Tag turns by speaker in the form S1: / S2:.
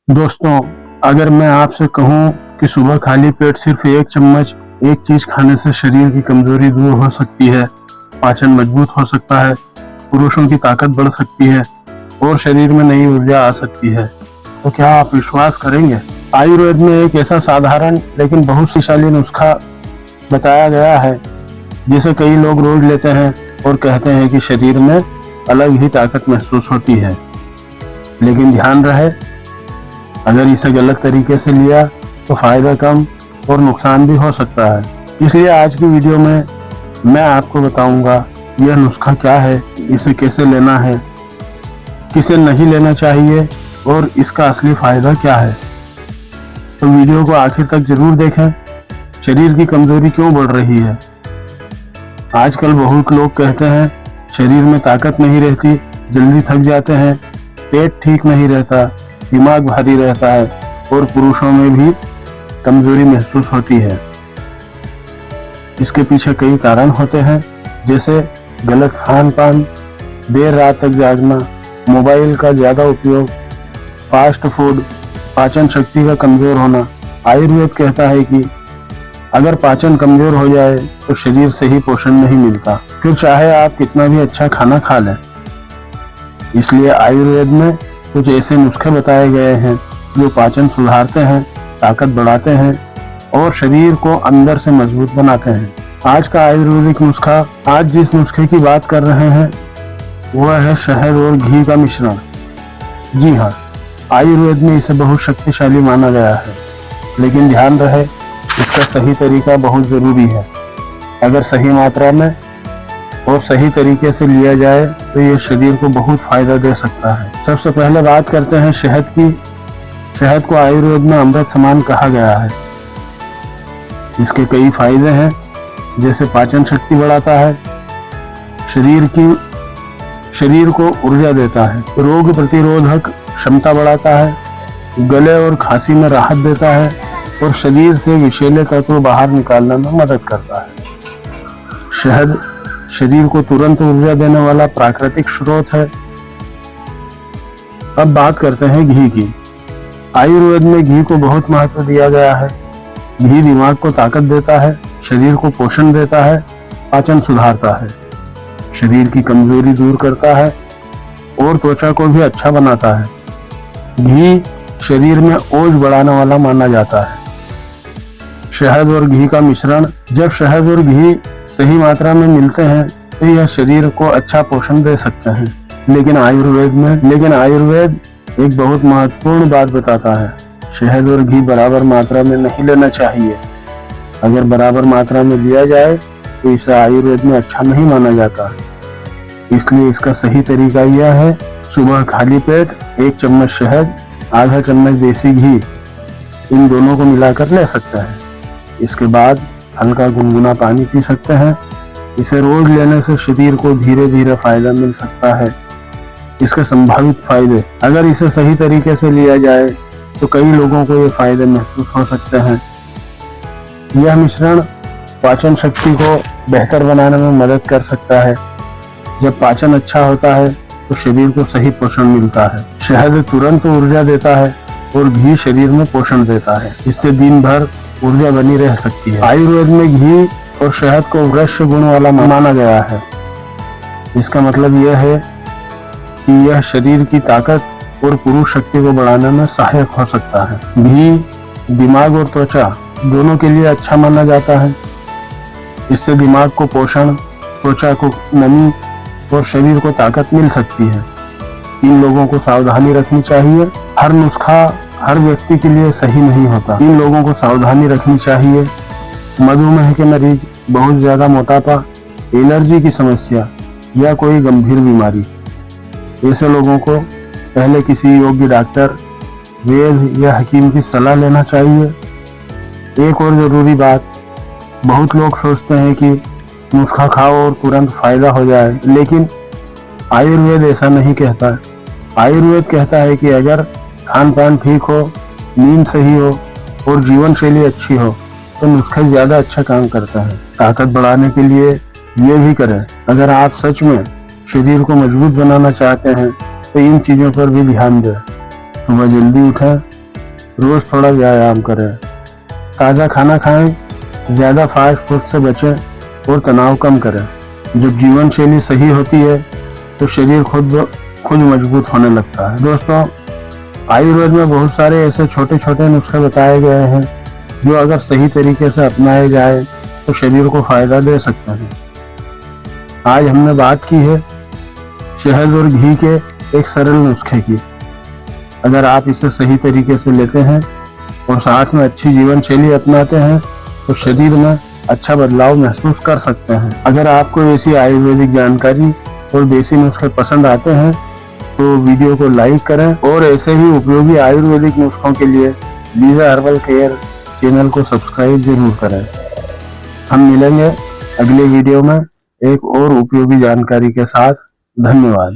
S1: दोस्तों, अगर मैं आपसे कहूं कि सुबह खाली पेट सिर्फ एक चम्मच एक चीज खाने से शरीर की कमजोरी दूर हो सकती है, पाचन मजबूत हो सकता है, पुरुषों की ताकत बढ़ सकती है और शरीर में नई ऊर्जा आ सकती है, तो क्या आप विश्वास करेंगे? आयुर्वेद में एक ऐसा साधारण लेकिन बहुत शक्तिशाली नुस्खा बताया गया है जिसे कई लोग रोज लेते हैं और कहते हैं कि शरीर में अलग ही ताकत महसूस होती है। लेकिन ध्यान रहे, अगर इसे गलत तरीके से लिया तो फायदा कम और नुकसान भी हो सकता है। इसलिए आज की वीडियो में मैं आपको बताऊंगा यह नुस्खा क्या है, इसे कैसे लेना है, किसे नहीं लेना चाहिए और इसका असली फायदा क्या है। तो वीडियो को आखिर तक जरूर देखें। शरीर की कमजोरी क्यों बढ़ रही है? आजकल बहुत लोग कहते हैं शरीर में ताकत नहीं रहती, जल्दी थक जाते हैं, पेट ठीक नहीं रहता, दिमाग भारी रहता है और पुरुषों में भी कमजोरी महसूस होती है। इसके पीछे कई कारण होते हैं, जैसे गलत खान पान, देर रात तक जागना, मोबाइल का ज्यादा उपयोग, फास्ट फूड, पाचन शक्ति का कमजोर होना। आयुर्वेद कहता है कि अगर पाचन कमजोर हो जाए तो शरीर से ही पोषण नहीं मिलता, फिर चाहे आप कितना भी अच्छा खाना खा लें। इसलिए आयुर्वेद में कुछ ऐसे नुस्खे बताए गए हैं जो पाचन सुधारते हैं, ताकत बढ़ाते हैं और शरीर को अंदर से मजबूत बनाते हैं। आज का आयुर्वेदिक नुस्खा, आज जिस नुस्खे की बात कर रहे हैं वह है शहद और घी का मिश्रण। जी हाँ, आयुर्वेद में इसे बहुत शक्तिशाली माना गया है, लेकिन ध्यान रहे इसका सही तरीका बहुत जरूरी है। अगर सही मात्रा में और सही तरीके से लिया जाए तो यह शरीर को बहुत फायदा दे सकता है। सबसे पहले बात करते हैं शहद की। शहद को आयुर्वेद में अमृत समान कहा गया है। इसके कई फायदे हैं, जैसे पाचन शक्ति बढ़ाता है, शरीर को ऊर्जा देता है, रोग प्रतिरोधक क्षमता बढ़ाता है, गले और खांसी में राहत देता है और शरीर से विषैले तत्व बाहर निकालने में मदद करता है। शहद शरीर को तुरंत ऊर्जा देने वाला प्राकृतिक स्रोत है। अब बात करते हैं घी की। आयुर्वेद में घी को बहुत महत्व दिया गया है। घी दिमाग को ताकत देता है, शरीर को पोषण देता है, पाचन सुधारता है, शरीर की कमजोरी दूर करता है और त्वचा को भी अच्छा बनाता है। घी शरीर में ओज बढ़ाने वाला माना जाता है। शहद और घी का मिश्रण, जब शहद और घी सही मात्रा में मिलते हैं तो यह शरीर को अच्छा पोषण दे सकते हैं। लेकिन आयुर्वेद एक बहुत महत्वपूर्ण बात बताता है, शहद और घी बराबर मात्रा में नहीं लेना चाहिए। अगर बराबर मात्रा में लिया जाए तो इसे आयुर्वेद में अच्छा नहीं माना जाता। इसलिए इसका सही तरीका यह है, सुबह खाली पेट 1 चम्मच शहद, आधा चम्मच देसी घी, इन दोनों को मिलाकर ले सकते हैं। इसके बाद हल्का गुनगुना पानी पी सकते हैं। इसे रोज लेने से शरीर को धीरे धीरे फायदा मिल सकता है। इसके संभावित फायदे, अगर इसे सही तरीके से लिया जाए तो कई लोगों को ये फायदे महसूस हो सकते हैं। यह मिश्रण पाचन शक्ति को बेहतर बनाने में मदद कर सकता है। जब पाचन अच्छा होता है तो शरीर को सही पोषण मिलता है। शहद तुरंत ऊर्जा देता है और घी शरीर में पोषण देता है। इससे दिन भर ऊर्जा बनी रह सकती है। आयुर्वेद में घी और शहद को वृक्ष गुण वाला माना गया है। इसका मतलब यह है कि यह शरीर की ताकत और पुरुष शक्ति को बढ़ाने में सहायक हो सकता है। घी दिमाग और त्वचा दोनों के लिए अच्छा माना जाता है। इससे दिमाग को पोषण, त्वचा को नमी और शरीर को ताकत मिल सकती है। इन लोगों को सावधानी रखनी चाहिए। हर नुस्खा हर व्यक्ति के लिए सही नहीं होता। इन लोगों को सावधानी रखनी चाहिए। मधुमेह के मरीज, बहुत ज्यादा मोटापा, एलर्जी की समस्या या कोई गंभीर बीमारी, ऐसे लोगों को पहले किसी योग्य डॉक्टर, वैद्य या हकीम की सलाह लेना चाहिए। एक और जरूरी बात, बहुत लोग सोचते हैं कि नुस्खा खाओ और तुरंत फायदा हो जाए, लेकिन आयुर्वेद ऐसा नहीं कहता। आयुर्वेद कहता है कि अगर खान पान ठीक हो, नींद सही हो और जीवन शैली अच्छी हो तो नुस्खे ज्यादा अच्छा काम करता है। ताकत बढ़ाने के लिए ये भी करें। अगर आप सच में शरीर को मजबूत बनाना चाहते हैं तो इन चीजों पर भी ध्यान दें। सुबह जल्दी उठें, रोज थोड़ा व्यायाम करें, ताज़ा खाना खाएं, ज़्यादा फास्ट फूड से बचें और तनाव कम करें। जब जीवन शैली सही होती है तो शरीर खुद मजबूत होने लगता है। दोस्तों, आयुर्वेद में बहुत सारे ऐसे छोटे छोटे नुस्खे बताए गए हैं जो अगर सही तरीके से अपनाए जाए तो शरीर को फायदा दे सकते हैं। आज हमने बात की है शहद और घी के एक सरल नुस्खे की। अगर आप इसे सही तरीके से लेते हैं और साथ में अच्छी जीवन शैली अपनाते हैं तो शरीर में अच्छा बदलाव महसूस कर सकते हैं। अगर आपको ऐसी आयुर्वेदिक जानकारी और देसी नुस्खे पसंद आते हैं तो वीडियो को लाइक करें और ऐसे ही उपयोगी आयुर्वेदिक नुस्खों के लिए लीजा हर्बल केयर चैनल को सब्सक्राइब जरूर करें। हम मिलेंगे अगले वीडियो में एक और उपयोगी जानकारी के साथ। धन्यवाद।